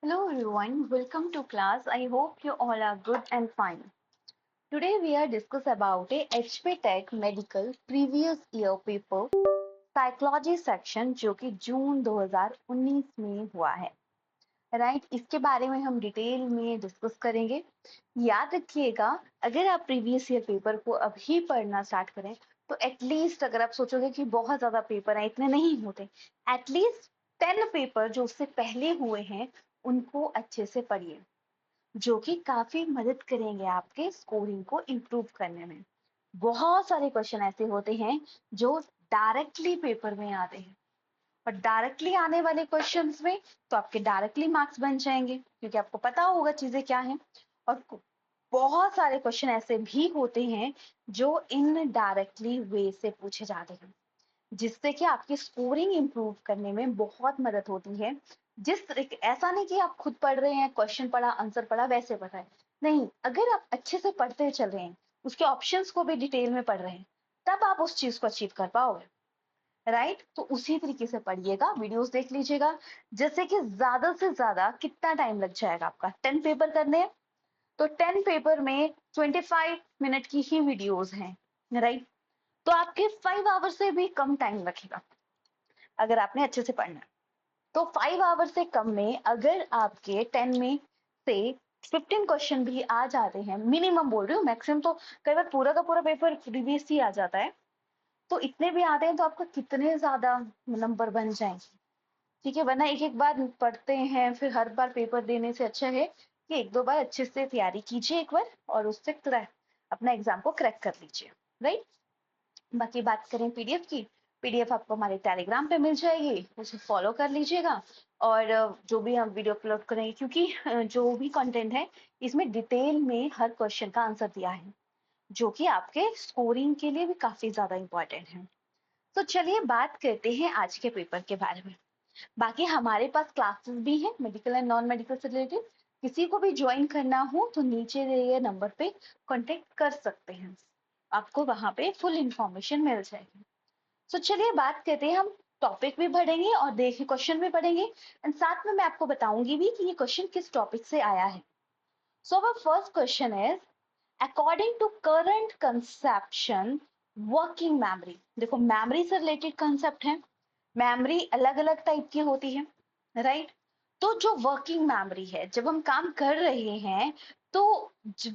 Hello everyone, welcome to class. I hope you all are good and fine. Today we are discuss about a HP Tech Medical previous year paper Psychology section जो कि जून 2019 में हुआ है right इसके बारे में हम detail में डिस्कस करेंगे। याद रखिएगा, अगर आप प्रीवियस ईयर पेपर को अभी पढ़ना स्टार्ट करें तो एटलीस्ट अगर आप सोचोगे कि बहुत ज्यादा पेपर है, इतने नहीं होते, एटलीस्ट 10 पेपर जो उससे पहले हुए हैं उनको अच्छे से पढ़िए, जो कि काफी मदद करेंगे आपके स्कोरिंग को इम्प्रूव करने में। बहुत सारे क्वेश्चन ऐसे होते हैं जो डायरेक्टली पेपर में आते हैं, और डायरेक्टली आने वाले क्वेश्चंस में तो आपके डायरेक्टली मार्क्स बन जाएंगे क्योंकि आपको पता होगा चीजें क्या हैं। और बहुत सारे क्वेश्चन ऐसे भी होते हैं जो इनडायरेक्टली वे से पूछे जाते हैं, जिससे कि आपकी स्कोरिंग इंप्रूव करने में बहुत मदद होती है। जिस तरीके, ऐसा नहीं कि आप खुद पढ़ रहे हैं, क्वेश्चन पढ़ा आंसर पढ़ा वैसे पढ़ रहे हैं, नहीं, अगर आप अच्छे से पढ़ते चल रहे हैं, उसके ऑप्शंस को भी डिटेल में पढ़ रहे हैं, तब आप उस चीज को अचीव कर पाओगे। राइट, तो उसी तरीके से पढ़िएगा, वीडियोस देख लीजिएगा। जैसे कि ज्यादा से ज्यादा कितना टाइम लग जाएगा आपका, 10 पेपर करने हैं तो 10 पेपर में 25 मिनट की ही वीडियोस हैं। राइट, तो आपके 5 आवर से भी कम टाइम लगेगा अगर आपने अच्छे से पढ़ना है। तो 5 आवर से कम में अगर आपके 10 में से 15 क्वेश्चन भी आ जाते हैं, मिनिमम बोल रही हूँ, मैक्सिमम तो कई बार पूरा का पूरा पेपर प्रीवियस ही आ जाता है, तो इतने भी आते हैं तो आपका कितने ज्यादा नंबर बन जाएंगे। ठीक है, वरना एक एक बार पढ़ते हैं फिर हर बार पेपर देने से अच्छा है कि एक दो बार अच्छे से तैयारी कीजिए एक बार, और उससे अपना एग्जाम को क्रैक कर लीजिए। राइट, बाकी बात करें पीडीएफ की, पीडीएफ आपको हमारे टेलीग्राम पे मिल जाएगी, उसे फॉलो कर लीजिएगा। और जो भी हम वीडियो अपलोड करेंगे, क्योंकि जो भी कंटेंट है इसमें डिटेल में हर क्वेश्चन का आंसर दिया है, जो कि आपके स्कोरिंग के लिए भी काफी ज्यादा इंपॉर्टेंट है। तो चलिए बात करते हैं आज के पेपर के बारे में। बाकी हमारे पास क्लासेस भी हैं मेडिकल एंड नॉन मेडिकल से रिलेटेड, किसी को भी ज्वाइन करना हो तो नीचे दिए गए नंबर पे कांटेक्ट कर सकते हैं, आपको वहां पे फुल इंफॉर्मेशन मिल जाएगी। तो चलिए बात करते हैं, हम टॉपिक भी पढ़ेंगे और देखिए क्वेश्चन भी पढ़ेंगे, एंड साथ में मैं आपको बताऊंगी भी कि ये क्वेश्चन किस टॉपिक से आया है। So our first question is, according to current conception working memory. देखो, मेमोरी से रिलेटेड कंसेप्ट है, मेमोरी अलग अलग टाइप की होती है। राइट, तो जो वर्किंग मेमोरी है, जब हम काम कर रहे हैं तो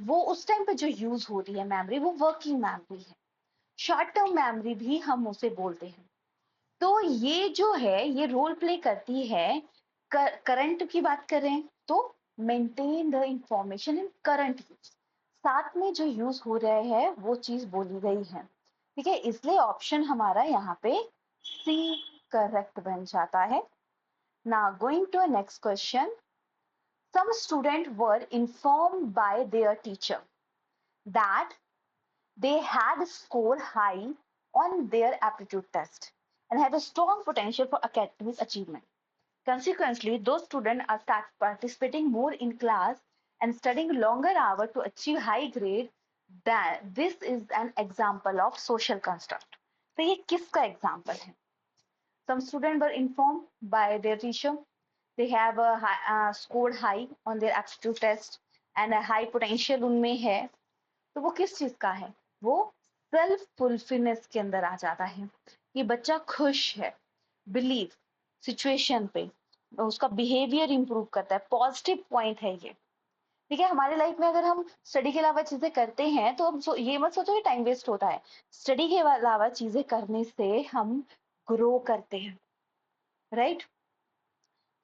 वो उस टाइम पे जो यूज हो रही है मेमोरी, वो वर्किंग मेमोरी है। शॉर्ट टर्म मेमोरी भी हम उसे बोलते हैं। तो ये जो है ये रोल प्ले करती है, करंट की बात करें तो maintain the information in current use, साथ में जो यूज हो रहे हैं वो चीज बोली गई है। ठीक है, इसलिए ऑप्शन हमारा यहाँ पे सी करेक्ट बन जाता है। Now going to next question, some students were informed by their teacher that they had scored high on their aptitude test and had a strong potential for academic achievement. Consequently, those students are start participating more in class and studying longer hours to achieve high grade. That this is an example of social construct. तो ये किसका example है? Some students were informed by their teacher. They have a scored high on their aptitude test and a high potential उनमें है। तो वो किस चीज का है? वो सेल्फ फुलफिलनेस के अंदर आ जाता है। ये बच्चा खुश है, बिलीव सिचुएशन पे, उसका बिहेवियर इंप्रूव करता है, पॉजिटिव पॉइंट है ये। ठीक है, हमारे लाइफ में अगर हम स्टडी के अलावा चीजें करते हैं तो हम ये मत सोचो कि टाइम वेस्ट होता है। स्टडी के अलावा चीजें करने से हम ग्रो करते हैं। राइट,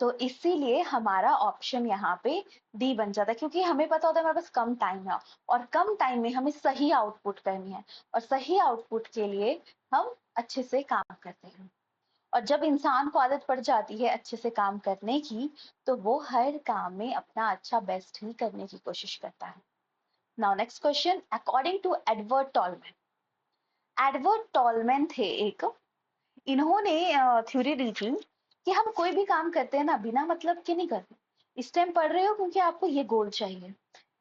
तो इसीलिए हमारा ऑप्शन यहाँ पे डी बन जाता है, क्योंकि हमें पता होता है हमारे पास कम टाइम है और कम टाइम में हमें सही आउटपुट करनी है, और सही आउटपुट के लिए हम अच्छे से काम करते हैं। और जब इंसान को आदत पड़ जाती है अच्छे से काम करने की, तो वो हर काम में अपना अच्छा बेस्ट ही करने की कोशिश करता है। Now next question, according to Edward Tolman, Edward Tolman थे एक, इन्होंने थ्योरी दी थी कि हम कोई भी काम करते हैं ना, बिना मतलब के नहीं करते। इस टाइम पढ़ रहे हो क्योंकि आपको ये गोल चाहिए,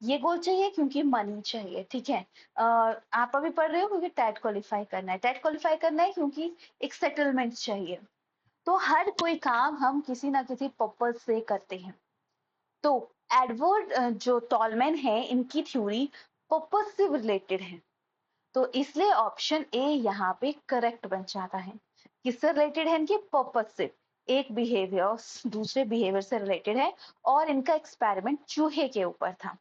ये गोल चाहिए क्योंकि मनी चाहिए। ठीक है, आप अभी पढ़ रहे हो क्योंकि टेट क्वालिफाई करना है, टेट क्वालिफाई करना है क्योंकि एक सेटलमेंट चाहिए। तो हर कोई काम हम किसी ना किसी पर्पज से करते हैं। तो एडवर्ड जो टॉलमैन है, इनकी थ्योरी पर्पस से रिलेटेड है, तो इसलिए ऑप्शन ए यहाँ पे करेक्ट बन जाता है। किससे रिलेटेड है? इनके पर्पस से, एक बिहेवियर दूसरे बिहेवियर से रिलेटेड है, और इनका एक्सपेरिमेंट चूहे के ऊपर था।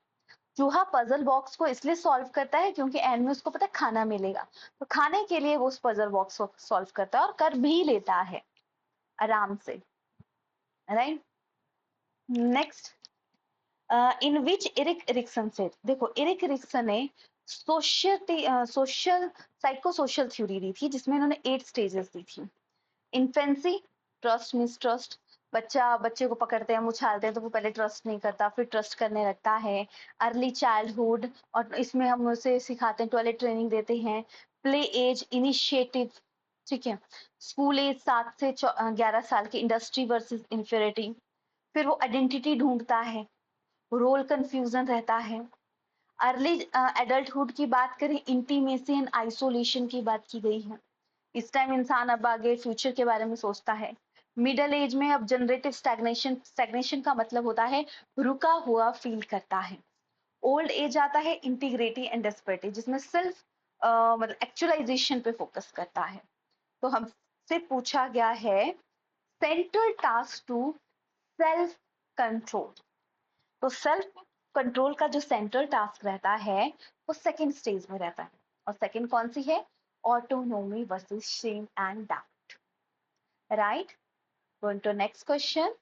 चूहा पजल बॉक्स को इसलिए सॉल्व करता है क्योंकि एंड में उसको पता है खाना मिलेगा, तो खाने के लिए वो उस पजल बॉक्स को सॉल्व करता है और कर भी लेता है आराम से, राइट। नेक्स्ट, इन विच इरिक इरिक्सन से, देखो इरिक इरिक्सन ने सोशल साइको सोशल थ्योरी दी थी, जिसमें इन्होंने 8 स्टेजेस दी थी। इन्फेंसी, ट्रस्ट मिसट्रस्ट, बच्चे को पकड़ते हैं, उछालते हैं तो वो पहले ट्रस्ट नहीं करता, फिर ट्रस्ट करने लगता है। अर्ली चाइल्डहुड, और इसमें हम उसे सिखाते हैं, टॉयलेट ट्रेनिंग देते हैं। प्ले एज, इनिशिएटिव, ठीक है। स्कूल एज 7 से 11 साल की, इंडस्ट्री वर्सेस इंफिनिटी। फिर वो आइडेंटिटी ढूंढता है, रोल कंफ्यूजन रहता है। अर्ली एडल्टहुड की बात करें, इंटीमेसी एंड आइसोलेशन की बात की गई है। इस टाइम इंसान अब आगे फ्यूचर के बारे में सोचता है। मिडल एज में अब जनरेटिव स्टैग्नेशन, स्टैग्नेशन का मतलब होता है रुका हुआ फील करता है। ओल्ड एज आता है इंटीग्रिटी एंड डेस्परेटी, जिसमें सिर्फ मतलब एक्चुअलाइजेशन पे फोकस करता है। तो हमसे पूछा गया है central task to self control, तो सेल्फ कंट्रोल का जो सेंट्रल टास्क रहता है वो सेकंड स्टेज में रहता है, और सेकंड कौन सी है? Autonomy versus shame and doubt, right. Going to next question.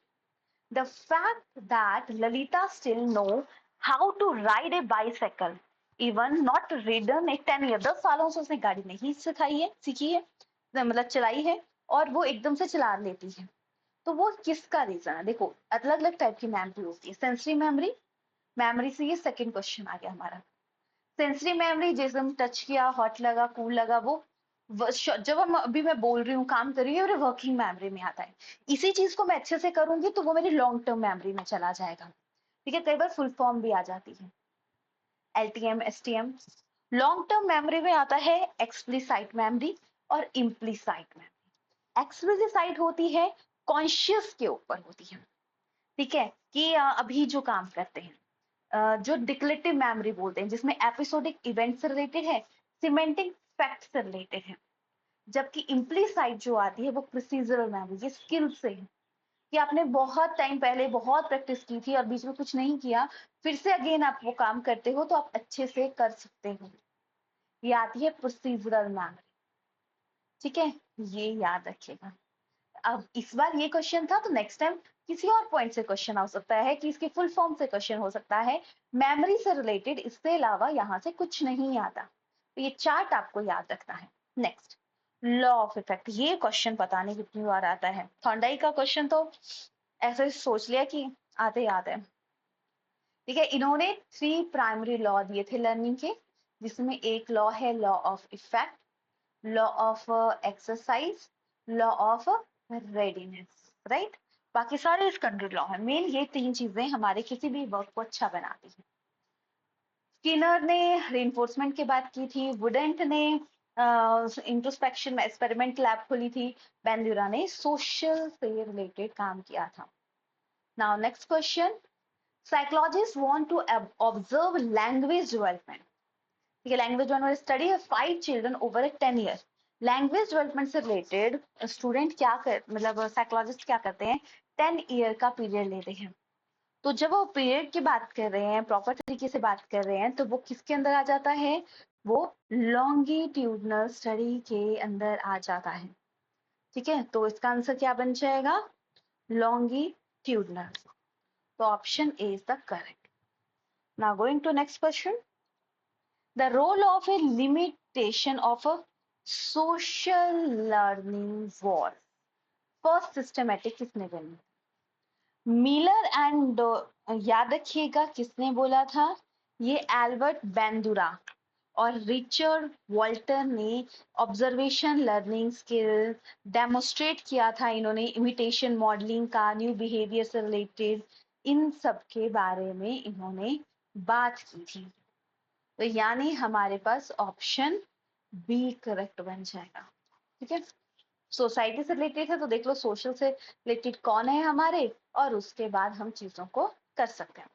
The fact that Lalita still know how to ride a bicycle, even not ridden a 10 year, 10 सालों से उसने गाड़ी नहीं सिखाई है, सीखी है, मतलब चलाई है, और वो एकदम से चला लेती है, तो वो किसका रीजन है? देखो अलग अलग टाइप की मेमोरी होती है। सेंसरी मेमोरी, मेमोरी से ये सेकंड क्वेश्चन आ गया हमारा। सेंसरी मेमोरी, जैसे हम टच किया, हॉट लगा, कूल लगा, वो जब हम अभी मैं बोल रही हूँ, काम कर रही हूँ, वर्किंग मेमोरी में आता है। इसी चीज को मैं अच्छे से करूंगी तो वो मेरी लॉन्ग टर्म मेमोरी में चला जाएगा, ठीक है। कई बार फुल फॉर्म भी आ जाती है, LTM, STM. Long term memory में आता है एक्सप्लिसाइट मेमोरी और इम्प्लिसाइट मेमोरी। एक्सप्लिसाइट होती है कॉन्शियस के ऊपर होती है, ठीक है, कि अभी जो काम करते हैं, जो डिक्लेटिव मेमोरी बोलते हैं, जिसमें एपिसोडिक इवेंट से रिलेटेड है, सिमेंटिक फैक्ट से रिलेटेड है। जबकि इम्प्लीसाइट जो आती है वो प्रोसीजरल मेमोरी, ये स्किल से है, कि आपने बहुत टाइम पहले बहुत प्रैक्टिस की थी और बीच में कुछ नहीं किया, फिर से अगेन आप वो काम करते हो तो आप अच्छे से कर सकते हो, ये आती है प्रोसीजरल मेमोरी, ठीक है। ये याद रखिएगा। अब इस बार ये क्वेश्चन था, तो नेक्स्ट टाइम किसी और पॉइंट से क्वेश्चन हो सकता है, कि इसके फुल फॉर्म से क्वेश्चन हो सकता है, मेमोरी से रिलेटेड, इसके अलावा यहाँ से कुछ नहीं आता, तो ये चार्ट आपको याद रखना है। नेक्स्ट, लॉ ऑफ इफेक्ट, ये क्वेश्चन पता नहीं कितनी बार आता है। थॉर्नडाइक का क्वेश्चन तो ऐसे सोच लिया कि आते याद है, ठीक है। इन्होंने 3 प्राइमरी लॉ दिए थे लर्निंग के, जिसमें एक लॉ है law of effect, law of exercise, law of readiness, right. बाकी सारे स्टैंडर्ड लॉ है। मेन ये 3 चीजें हमारे किसी भी वर्क को अच्छा बनाती है। स्किनर ने रेनफोर्समेंट की बात की थी, वुडेंट ने इंट्रोस्पेक्शन में एक्सपेरिमेंट लैब खोली थी, बेंडुरा ने सोशल से रिलेटेड काम किया था। Now next question, psychologist want to observe language development, ठीक है। लैंग्वेज डेवलपमेंट स्टडी है 5 children over 10 year. Language development से रिलेटेड स्टूडेंट क्या कर, मतलब साइकोलॉजिस्ट क्या करते हैं, 10 ईयर का पीरियड लेते हैं। तो जब वो पीरियड की बात कर रहे हैं, प्रॉपर तरीके से बात कर रहे हैं, तो वो किसके अंदर आ जाता है? वो लॉन्गिट्यूडनल स्टडी के अंदर आ जाता है, ठीक है। तो इसका आंसर क्या बन जाएगा? लॉन्गिट्यूडनल। तो option A is the correct. Now going to next question, the role of a limitation of a social learning was first systematic किसने बनी? मिलर एंड, याद रखिएगा किसने बोला था, ये एल्बर्ट बेंडुरा और रिचर्ड वॉल्टर ने ऑब्जर्वेशन लर्निंग स्किल डेमोस्ट्रेट किया था। इन्होंने इमिटेशन मॉडलिंग का, न्यू बिहेवियर से रिलेटेड, इन सब के बारे में इन्होंने बात की थी। तो यानी हमारे पास ऑप्शन बी करेक्ट बन जाएगा, ठीक है। सोसाइटी से रिलेटेड है तो देख लो सोशल से रिलेटेड कौन है हमारे, और उसके बाद हम चीजों को कर सकते हैं।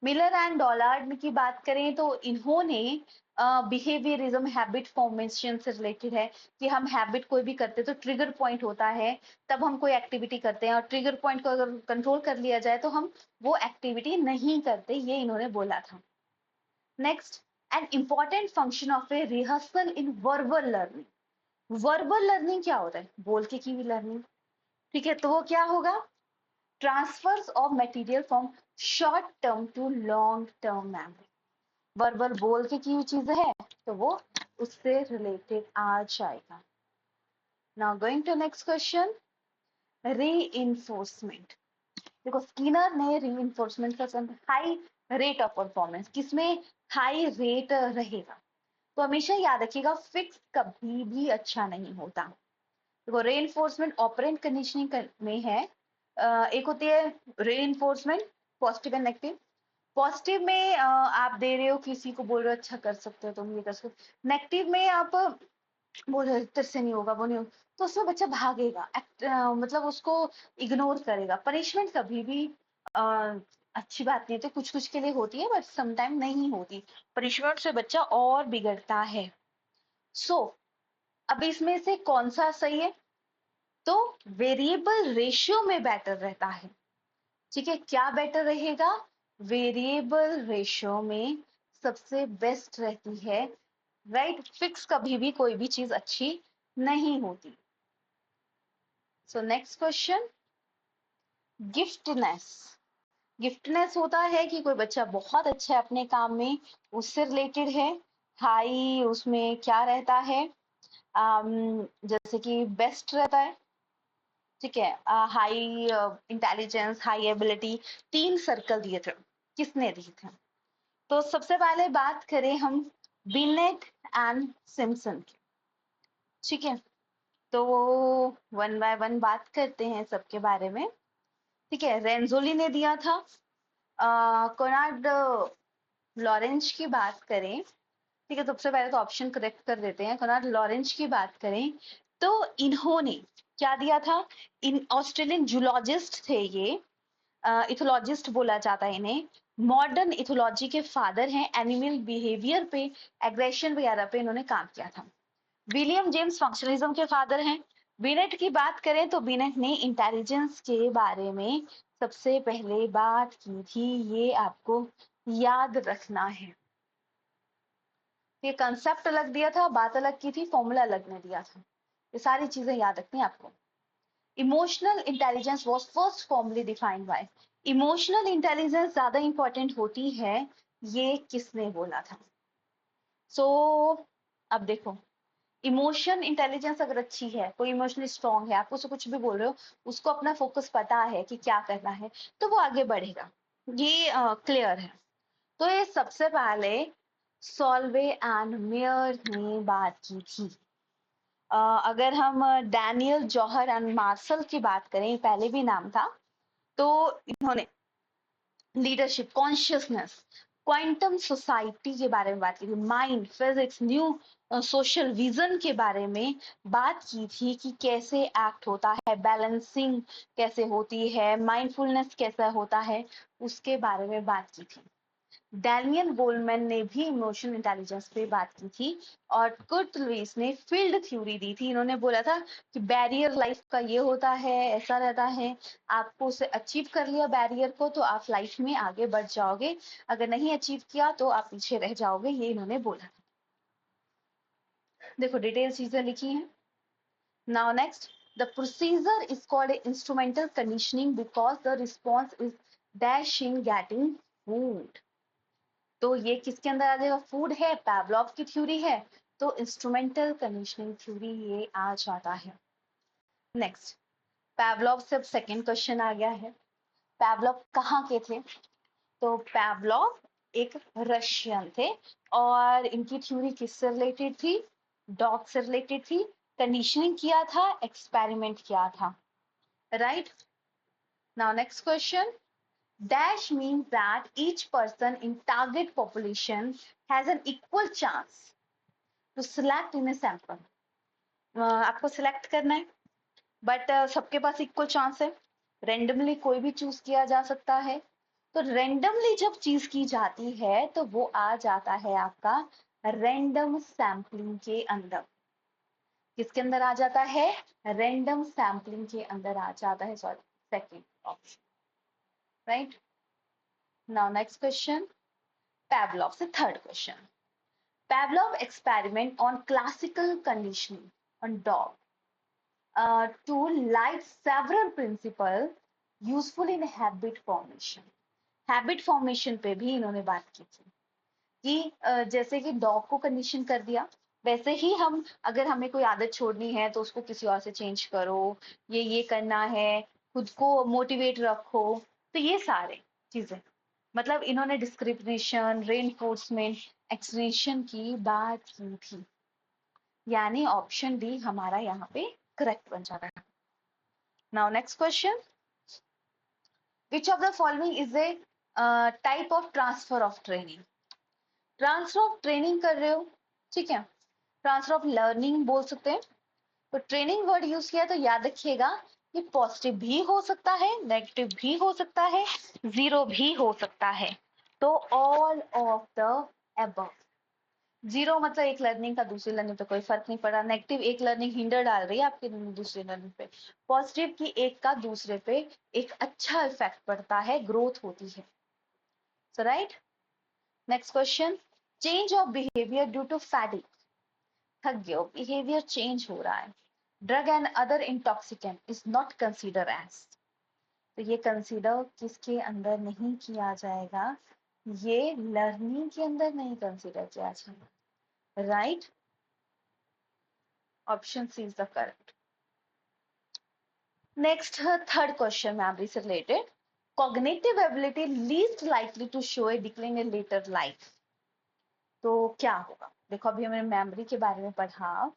मिलर एंड डॉलार्ड की बात करें तो इन्होंने बिहेवियरिज्म हैबिट फॉर्मेशन से रिलेटेड है कि हम हैबिट कोई भी करते तो ट्रिगर पॉइंट होता है, तब हम कोई एक्टिविटी करते हैं और ट्रिगर पॉइंट को अगर कंट्रोल कर लिया जाए तो हम वो एक्टिविटी नहीं करते, ये इन्होंने बोला था। Next, an important function of A rehearsal in verbal learning. Verbal learning क्या होता है? बोल के की भी लर्निंग, ठीक है, तो वो क्या होगा? Transfers of material from short term to long term memory. Verbal बोल के की हुई चीजें है तो वो उससे रिलेटेड आ जाएगा। Now going to next question, reinforcement. देखो स्किनर ने रीइंफोर्समेंट का हाई रेट ऑफ परफॉर्मेंस, किसमें हाई रेट रहेगा? तो हमेशा याद रखिएगा फिक्स कभी भी अच्छा नहीं होता। देखो रीइंफोर्समेंट ऑपरेंट कंडीशनिंग में है, एक होती है reinforcement positive and negative. Positive में आप दे रहे हो, किसी को बोल रहे हो अच्छा कर सकते हो तुम, ये कर सकते हो। नेगेटिव में आप बोल रहे हो तेरे से नहीं होगा, वो नहीं होगा, तो उसमें बच्चा भागेगा, मतलब उसको इग्नोर करेगा। पनिशमेंट कभी भी अच्छी बात नहीं होती, कुछ कुछ के लिए होती है बट समटाइम नहीं होती। पनिशमेंट से बच्चा और बिगड़ता है। सो अब इसमें से कौन सा सही है? तो वेरिएबल रेशियो में बेटर रहता है, ठीक है। क्या बेटर रहेगा? वेरिएबल रेशियो में सबसे बेस्ट रहती है, राइट। फिक्स कभी भी कोई भी चीज अच्छी नहीं होती। So next question, गिफ्टनेस। गिफ्टनेस होता है कि कोई बच्चा बहुत अच्छा है अपने काम में, उससे रिलेटेड है। हाई उसमें क्या रहता है? जैसे कि बेस्ट रहता है, ठीक है। High intelligence, high ability, 3 circle दिए थे, किसने दिए थे? तो सबसे पहले बात करें हम बिनेट एंड सिम्पसन की, ठीक है। तो वन बाय वन बात करते हैं सबके बारे में, ठीक है। रेंजोली ने दिया था। कोनार्ड लॉरेंज की बात करें, ठीक है, सबसे पहले तो ऑप्शन करेक्ट कर देते हैं। कोनार्ड लॉरेंज की बात करें तो इन्होंने क्या दिया था? इन ऑस्ट्रेलियन जूलॉजिस्ट थे ये, इथोलॉजिस्ट बोला जाता है इन्हें। मॉडर्न इथोलॉजी के फादर हैं, एनिमल बिहेवियर पे, एग्रेशन वगैरह पे इन्होंने काम किया था। विलियम जेम्स फंक्शनलिज्म के फादर हैं। बिनेट की बात करें तो बिनेट ने इंटेलिजेंस के बारे में सबसे पहले बात की थी, ये आपको याद रखना है। ये कंसेप्ट अलग दिया था, बात अलग की थी, फॉर्मूला अलग ने दिया था, ये सारी चीजें याद रखनी है आपको। Emotional intelligence was first formally defined by. Emotional intelligence ज्यादा इंपॉर्टेंट होती है, ये किसने बोला था? सो अब देखो, इमोशन इंटेलिजेंस अगर अच्छी है, कोई इमोशनली स्ट्रांग है, आप उसे कुछ भी बोल रहे हो, उसको अपना फोकस पता है कि क्या करना है, तो वो आगे बढ़ेगा, ये क्लियर है। तो ये सबसे पहले सॉल्वे एंड मेयर ने बात की थी। अगर हम डैनियल जौहर एंड मार्शल की बात करें, पहले भी नाम था, तो इन्होंने लीडरशिप, कॉन्शियसनेस, क्वांटम सोसाइटी के बारे में बात की थी, mind, physics, new social vision के बारे में बात की थी कि कैसे एक्ट होता है, बैलेंसिंग कैसे होती है, माइंडफुलनेस कैसा होता है, उसके बारे में बात की थी। डैनियल गोल्डमैन ने भी इमोशनल इंटेलिजेंस पे बात की थी, और कुर्ट लुईस ने फील्ड थ्योरी दी थी। इन्होंने बोला था कि बैरियर लाइफ का ये होता है, ऐसा रहता है, आपको उसे अचीव कर लिया बैरियर को तो आप लाइफ में आगे बढ़ जाओगे, अगर नहीं अचीव किया तो आप पीछे रह जाओगे, ये इन्होंने बोला था। देखो डिटेल चीजें लिखी हैं। Now next, the procedure is called instrumental conditioning because the response is dash in getting food. तो ये किसके अंदर आ जाएगा? फूड है, पैवलॉव की थ्योरी है, तो इंस्ट्रूमेंटल कंडीशनिंग थ्योरी ये आ जाता है। नेक्स्ट, पैवलॉव से अब सेकेंड क्वेश्चन आ गया है। पैवलॉव कहाँ के थे? तो पैवलॉव एक रशियन थे, और इनकी थ्योरी किससे रिलेटेड थी? डॉग से रिलेटेड थी। कंडीशनिंग किया था, एक्सपेरिमेंट किया था, right. Now next question, dash means that each person in target population has an equal chance to select in a sample. आपको सिलेक्ट करना है, बट सबके पास इक्वल चांस है, रेंडमली कोई भी चूज किया जा सकता है, तो रेंडमली जब चीज की जाती है तो वो आ जाता है आपका रैंडम सैम्पलिंग के अंदर। किसके अंदर आ जाता है? रैंडम सैम्पलिंग के अंदर आ जाता है। Sorry, second option, right. Now next question, Pavlov से third question. Pavlov experiment on classical conditioning on dog to light several principles useful in habit formation. Habit formation पे भी इन्होंने बात की थी कि जैसे कि डॉग को कंडीशन कर दिया, वैसे ही हम अगर हमें कोई आदत छोड़नी है तो उसको किसी और से चेंज करो, ये करना है, खुद को मोटिवेट रखो, तो ये सारे चीजें, मतलब इन्होंने डिस्क्रिमिनेशन, रेनफोर्समेंट, एक्सटेंशन की बात की थी। यानी ऑप्शन डी हमारा यहाँ पे करेक्ट बन जाता है। Now next question, which of the following is a type of transfer of training? Transfer of training कर रहे हो, ठीक है, ट्रांसफर ऑफ लर्निंग बोल सकते हैं। तो ट्रेनिंग वर्ड यूज किया तो याद रखिएगा ये पॉजिटिव भी हो सकता है, नेगेटिव भी हो सकता है, जीरो भी हो सकता है। तो all of the above. Zero मतलब एक लर्निंग का दूसरी लर्निंग पे कोई फर्क नहीं पड़ा, नेगेटिव एक लर्निंग हिंडर डाल रही है आपकी दूसरी लर्निंग पे, पॉजिटिव की एक का दूसरे पे एक अच्छा इफेक्ट पड़ता है, ग्रोथ होती है। So right, next question, change of behaviour due to fatigue. थक गए हो, बिहेवियर चेंज हो रहा है। Drug and other intoxicant is not consider as. तो ये कंसीडर किसके अंदर नहीं किया जाएगा? ये लर्निंग के अंदर नहीं कंसीडर किया जाएगा, right. Option C is the correct. Next third question memory से related, cognitive ability least likely to show a decline in later life. तो क्या होगा? देखो अभी हमने मेमोरी के बारे में पढ़ा,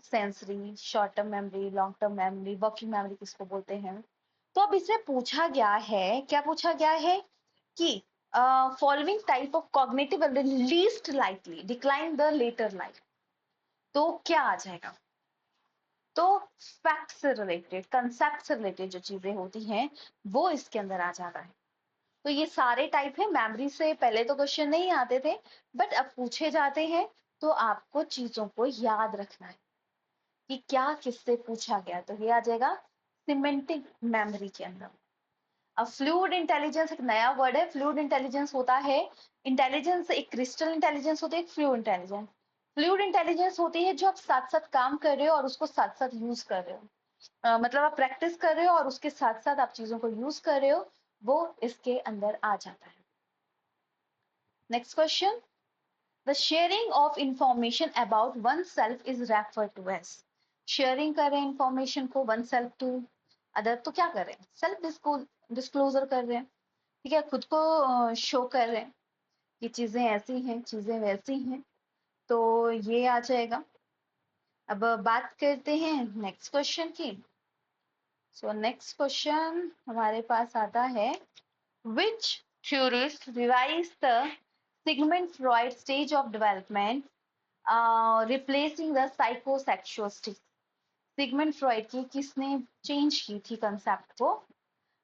sensory, short term memory, long term memory, working memory किसको बोलते हैं। तो अब इसमें पूछा गया है, क्या पूछा गया है कि following type of cognitive ability least likely decline the later life. तो क्या आ जाएगा? तो फैक्ट से रिलेटेड, कंसेप्ट से रिलेटेड जो चीजें होती हैं वो इसके अंदर आ जाता है। तो ये सारे टाइप है। मेमोरी से पहले तो क्वेश्चन नहीं आते थे, बट अब पूछे जाते हैं, तो आपको चीजों को याद रखना है कि क्या किससे पूछा गया। तो ये आ जाएगा सिमेंटिक मेमोरी के अंदर। अब फ्लूइड इंटेलिजेंस एक नया वर्ड है। फ्लूइड इंटेलिजेंस होता है, इंटेलिजेंस एक क्रिस्टल इंटेलिजेंस होती है, एक फ्लूइड इंटेलिजेंस। फ्लूइड इंटेलिजेंस होती है जो आप साथ साथ काम कर रहे हो और उसको साथ साथ यूज कर रहे हो, मतलब आप प्रैक्टिस कर रहे हो और उसके साथ साथ आप चीजों को यूज कर रहे हो, वो इसके अंदर आ जाता है। Next question, the sharing of information about oneself is refer to as. Sharing करें इंफॉर्मेशन को वन सेल्फ टू अदर, तो क्या करें? सेल्फ डिस्क्लोजर कर रहे हैं, ठीक है, खुद को शो कर रहे हैं कि चीजें ऐसी हैं, चीजें वैसी हैं, तो ये आ जाएगा। अब बात करते हैं नेक्स्ट क्वेश्चन की। सो नेक्स्ट क्वेश्चन हमारे पास आता है, which theorist revised the Sigmund Freud stage of development, replacing the psychosexuality? Sigmund Freud की किसने चेंज की थी कंसेप्ट को?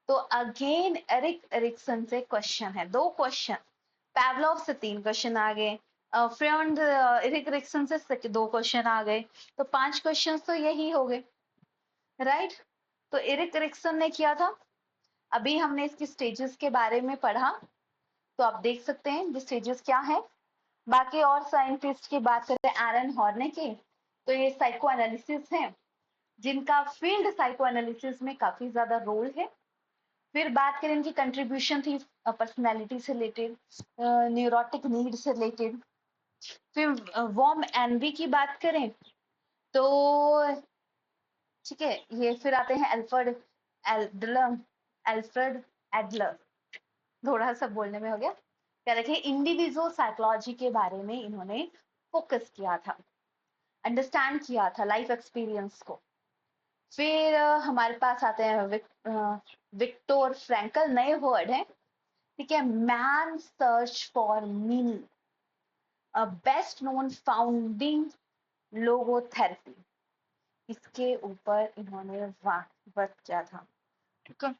तो अगेन एरिक एरिक्सन से क्वेश्चन है, दो क्वेश्चन। पैवलोव से तीन क्वेश्चन आ गए, फ्रेंड एरिक एरिक्सन से दो क्वेश्चन आ गए, तो पांच क्वेश्चन तो यही हो गए, राइट। तो एरिक एरिक्सन ने किया था, अभी हमने इसकी स्टेजेस के बारे में पढ़ा, तो आप देख सकते हैं ये स्टेजेस क्या है। बाकी और साइंटिस्ट की बात करें एरन हॉर्ने की, तो ये साइको एनालिसिस है, जिनका फील्ड साइको एनालिसिस में काफी ज्यादा रोल है। फिर बात करें इनकी कंट्रीब्यूशन थी पर्सनैलिटी से रिलेटेड, न्यूरोटिक नीड से रिलेटेड। फिर वॉर्म एनवी की बात करें तो ठीक है, ये फिर आते हैं एल्फ्रेड एडलर, एल्फ्रेड एडलर, थोड़ा सा बोलने में हो गया। क्या देखिए, इंडिविजुअल साइकोलॉजी के बारे में इन्होंने फोकस किया था, अंडरस्टैंड किया था लाइफ एक्सपीरियंस को। फिर हमारे पास आते हैं विक्टोर फ्रैंकल, नए वर्ड है, ठीक है, man search for meaning, best known founding logotherapy, इसके ऊपर इन्होंने वर्क किया था, ठीक है।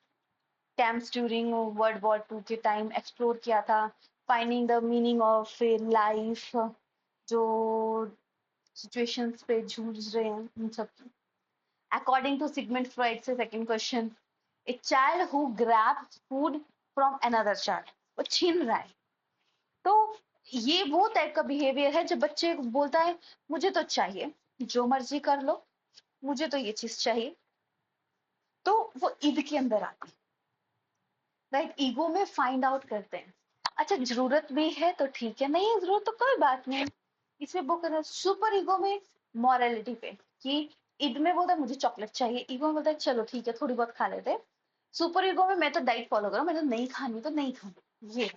कैंप्स ड्यूरिंग वर्ल्ड वॉर 2 के टाइम एक्सप्लोर किया था, finding the meaning of life, जो सिचुएशंस पे जूझ रहे हैं उन सब की। अकॉर्डिंग टू सिगमंड फ्रॉइड से second question, a child who grabs food from another child, वो छीन रहा है। तो ये वो टाइप का बिहेवियर है जब बच्चे बोलता है मुझे तो चाहिए, जो मर्जी कर लो, मुझे तो ये चीज चाहिए, तो वो ईद के अंदर आती है, राइट। ईगो में फाइंड आउट करते हैं, अच्छा जरूरत भी है तो ठीक है, नहीं है जरूरत तो कोई बात नहीं, इसमें वो करना। सुपर ईगो में मॉरलिटी पे, कि ईद में बोलता है मुझे चॉकलेट चाहिए, ईगो में बोलता है चलो ठीक है थोड़ी बहुत खा लेते हैं, सुपर ईगो में मैं तो डाइट फॉलो करूँ, मैं तो नहीं खानी तो नहीं खानी, ये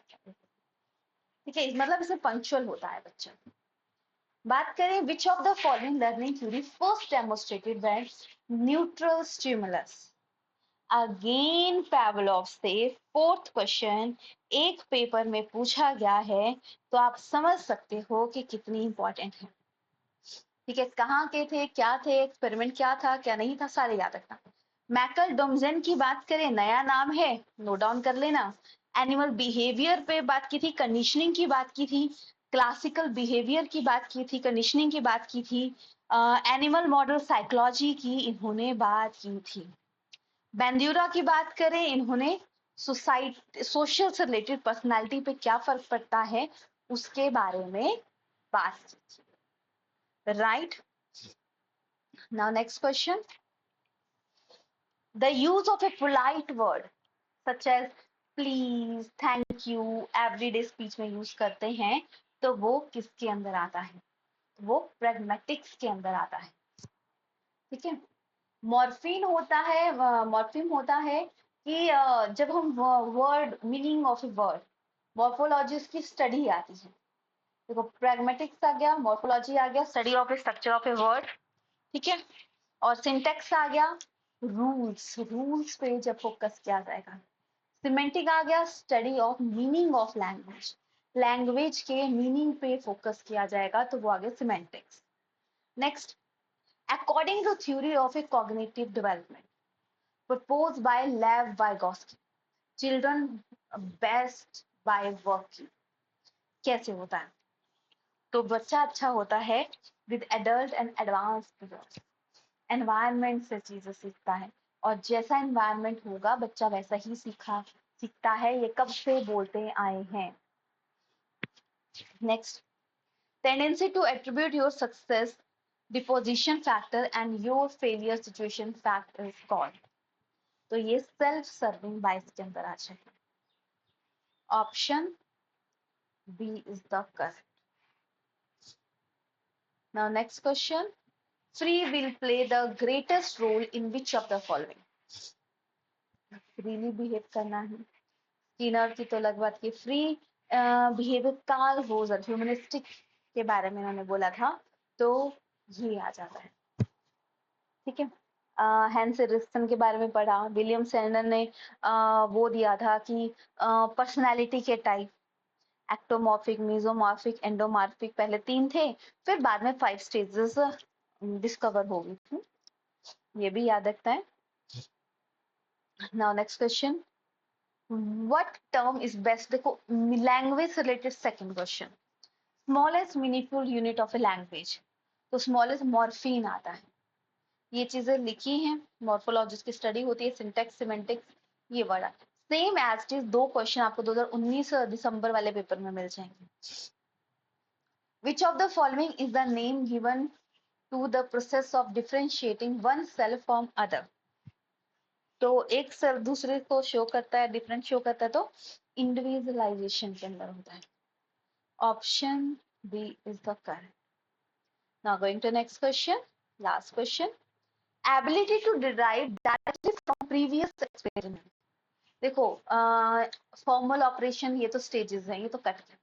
ठीक है, मतलब इसमें पंक्चुअल होता है बच्चा। बात करें विच of the following learning theory first demonstrated when neutral stimulus, again Pavlov से फोर्थ क्वेश्चन एक पेपर में पूछा गया है, तो आप समझ सकते हो कि कितनी इंपॉर्टेंट है। ठीक है, कहाँ के थे, क्या थे, एक्सपेरिमेंट क्या था क्या नहीं था, सारे याद रखना। मैकल डोमजेन की बात करें, नया नाम है, नोट डाउन कर लेना। एनिमल बिहेवियर पे बात की थी, कंडीशनिंग की बात की थी, क्लासिकल बिहेवियर की बात की थी, कंडीशनिंग की बात की थी, एनिमल मॉडल साइकोलॉजी की इन्होंने बात की थी। बेंड्यूरा की बात करें, इन्होंने सोशल से रिलेटेड पर्सनालिटी पे क्या फर्क पड़ता है उसके बारे में बात की, right. Now next question, the use of a polite word such as please, thank you, everyday speech में यूज करते हैं, तो वो किसके अंदर आता है, वो प्रैग्मेटिक्स के अंदर आता है। ठीक है, मॉर्फिन होता है, मॉर्फिम होता है कि जब हम word meaning of a word, morphologist की स्टडी आती है। देखो प्रैग्मेटिक्स आ गया, मॉर्फोलॉजी आ गया, study of A structure of a word, ठीक है, और सिंटेक्स आ गया, रूल्स, रूल्स पे जब फोकस किया जाएगा। सिमेंटिक आ गया, study of meaning of language, language के मीनिंग पे फोकस किया जाएगा, तो वो आ गया semantics. Next, according to theory of a cognitive development proposed by Lev Vygotsky, children best by working, कैसे होता है, तो बच्चा अच्छा होता है with adult and advance period, environment से चीजें सीखता है, और जैसा एनवायरनमेंट होगा बच्चा वैसा ही सीखता है, ये कब से बोलते आए हैं। Next, tendency to attribute your success deposition factor and your failure situation fact is called, तो ये सेल्फ सर्विंग बाइस के अंदर आ जाएगा। Option B is the correct. Now next question, free will play the greatest role in which of the following, freely behave करना है, Skinner की तो अलग बात की, free behaviour, Carl Roger humanistic के बारे में उन्होंने बोला था, तो ये आ जाता है। ठीक है, हैंस एरिक्सन के बारे में पढ़ा, विलियम सैंडर ने वो दिया था कि पर्सनालिटी के टाइप, एक्टोमॉर्फिक, मीजोमॉर्फिक, एंडोमॉर्फिक, पहले 3 थे, फिर बाद में 5 स्टेजेस डिस्कवर हो गई थी, ये भी याद रखता है। Now next question, what term is best, देखो लैंग्वेज से related second question, smallest meaningful unit of a language, तो स्मॉलेस्ट मॉर्फिन आता है, ये चीजें लिखी हैं, मॉर्फोलॉजिस्ट की स्टडी होती है, सिंटेक्स, सिमेंटिक्स, ये word same as it is, 2 question आपको 2019 दिसंबर वाले पेपर में मिल जाएंगे। Which of the following is the name given to the process of differentiating one cell from other, तो एक सेल दूसरे को शो करता है, डिफरेंट शो करता है, तो इंडिविजुअलाइजेशन के अंदर होता है। Option B is the correct. Now going to next question, last question, ability to derive directly from previous experiment, देखो फॉर्मल ऑपरेशन, ये तो स्टेजेस हैं, ये तो कट है।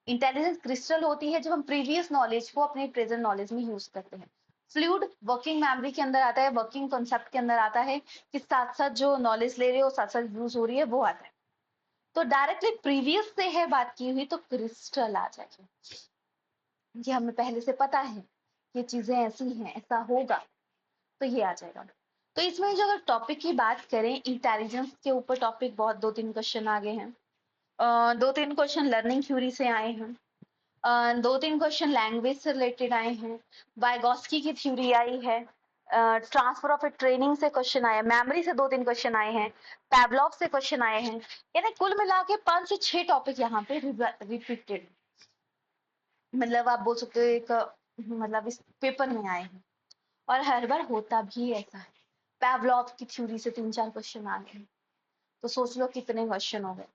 इंटेलिजेंस क्रिस्टल होती है जब हम प्रीवियस नॉलेज को अपने प्रेजेंट नॉलेज में यूज करते हैं। फ्लूइड वर्किंग मेमोरी के अंदर आता है, वर्किंग कॉन्सेप्ट के अंदर आता है, कि साथ साथ जो नॉलेज ले रहे हो साथ साथ यूज हो रही है, वो आता है। तो डायरेक्टली प्रीवियस से है बात की हुई, तो क्रिस्टल आ जाएगी, ये हमें पहले से पता है, ये चीजें ऐसी हैं, ऐसा होगा, तो ये आ जाएगा। तो इसमें जो अगर टॉपिक की बात करें, इंटेलिजेंस के ऊपर टॉपिक बहुत 2-3 क्वेश्चन आ गए हैं। 2-3 क्वेश्चन लर्निंग थ्योरी से आए हैं। 2-3 क्वेश्चन लैंग्वेज से रिलेटेड आए हैं। वाइगोस्की की थ्योरी आई है। ट्रांसफर ऑफ ए ट्रेनिंग से क्वेश्चन आया, मेमोरी से 2-3 क्वेश्चन आए हैं, पैवलॉव से क्वेश्चन आए हैं। यानी कुल मिला के 5 से 6 टॉपिक यहाँ पे रिपीटेड, मतलब आप बोल सकते हो एक मतलब इस पेपर में आए हैं। और हर बार होता भी ऐसा है। पैवलॉव की थ्योरी से 3-4 क्वेश्चन आ गए, तो सोच लो कितने क्वेश्चन हो गए।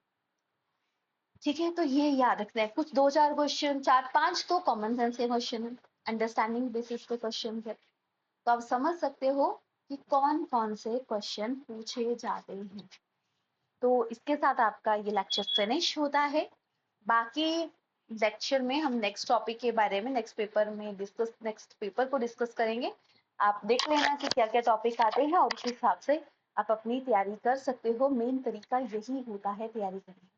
ठीक है, तो ये याद रखना है। कुछ 2-4 क्वेश्चन, 4-5 तो कॉमन सेंस के क्वेश्चन है, अंडरस्टैंडिंग बेसिस पे क्वेश्चन है। तो आप समझ सकते हो कि कौन कौन से क्वेश्चन पूछे जाते हैं। तो इसके साथ आपका ये लेक्चर फिनिश होता है। बाकी लेक्चर में हम नेक्स्ट टॉपिक के बारे में नेक्स्ट पेपर को डिस्कस करेंगे। आप देख लेना कि क्या क्या टॉपिक आते हैं और उस हिसाब से आप अपनी तैयारी कर सकते हो। मेन तरीका यही होता है तैयारी करने का।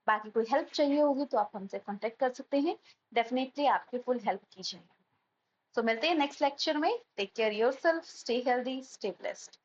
बाकी कोई हेल्प चाहिए होगी तो आप हमसे कांटेक्ट कर सकते हैं, डेफिनेटली आपकी फुल हेल्प की जाएगी। सो मिलते हैं नेक्स्ट लेक्चर में। Take care yourself, stay healthy, stay blessed.